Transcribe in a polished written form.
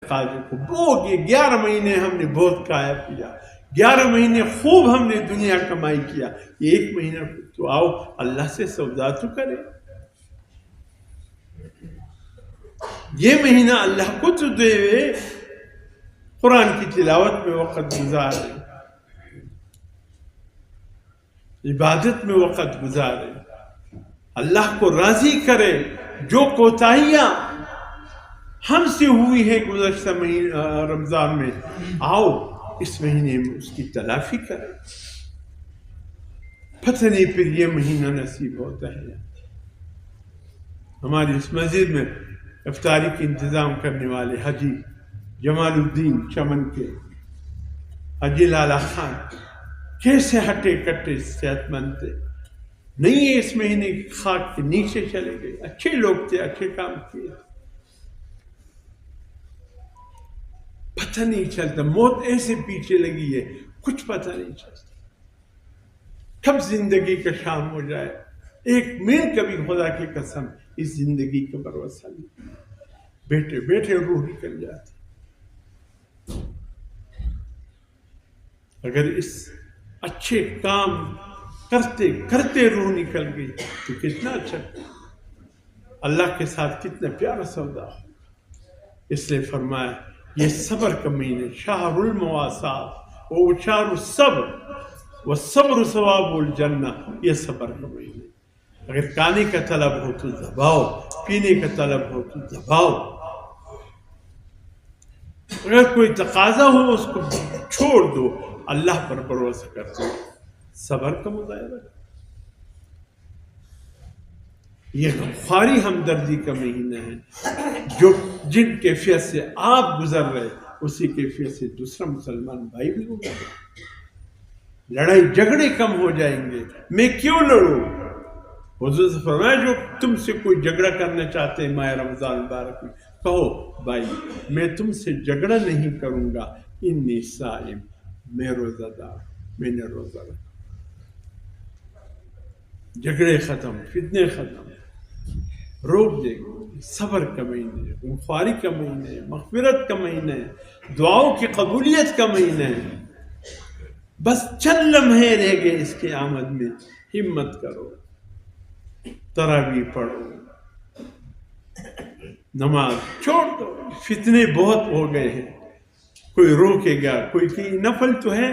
تقاضے کو. وہ 11 مہینے ہم نے بہت کھایا پیا، 11 مہینے خوب ہم نے دنیا کمائی کیا، یہ 1 مہینہ تو آؤ اللہ سے سودا تو کرے. یہ مہینہ اللہ کو تو دے، قرآن کی تلاوت میں وقت گزارے، عبادت میں وقت گزارے، اللہ کو راضی کرے. جو کوتاہیاں ہم سے ہوئی ہے گزشتہ رمضان میں، آؤ اس مہینے میں اس کی تلافی کرے. پتہ نہیں پھر یہ مہینہ نصیب ہوتا ہے. ہماری اس مسجد میں افطاری کے انتظام کرنے والے حاجی جمال الدین چمن کے، حاجی لالا خان، کیسے ہٹے کٹے صحت مند تھے. نہیں ہے اس مہینے کی خاک کے نیچے چلے گئے. اچھے لوگ تھے، اچھے کام کیے. پتہ نہیں چلتا، موت ایسے پیچھے لگی ہے، کچھ پتہ نہیں چلتا کب زندگی کا شام ہو جائے. 1 منٹ کبھی خدا کی قسم اس زندگی کا بھروسہ نہیں. بیٹھے بیٹھے روح نکل جاتی. اگر اس اچھے کام کرتے کرتے روح نکل گئی تو کتنا اچھا، اللہ کے ساتھ کتنا پیارا سودا ہو. اس لیے فرمایا یہ صبر کا مہینہ، شہر المواسات و شہر الصبر والصبر ثواب الجنہ. یہ صبر کا مہینہ. اگر کھانے کا طلب ہو تو دباؤ، پینے کا طلب ہو تو دباؤ. اگر کوئی تقاضا ہو اس کو چھوڑ دو، اللہ پر بھروسہ کرتے ہو. صبر کا مظاہرہ. یہ غمخواری ہمدردی کا مہینہ ہے. جن کیفیت سے آپ گزر رہے اسی کیفیت سے دوسرا مسلمان بھائی بھی گزر رہے. لڑائی جھگڑے کم ہو جائیں گے. میں کیوں لڑوں؟ حضور سے فرمایا جو تم سے کوئی جھگڑا کرنا چاہتے ہیں ماہ رمضان مبارک میں، کہو بھائی میں تم سے جھگڑا نہیں کروں گا، انی صائم، میں روزہ دار، میں نے روزہ رکھا. جھگڑے ختم، فتنے ختم، روک دے گا. صبر کا مہینہ ہے، غمخواری کا مہینہ ہے، مغفرت کا مہینہ ہے، دعاؤں کی قبولیت کا مہینہ ہے. بس چند لمحے رہ گئے اس کی آمد میں. ہمت کرو، تراویح پڑھو، نماز چھوڑ دو. فتنے بہت ہو گئے ہیں. کوئی روکے گا، کوئی کہ نفل تو ہے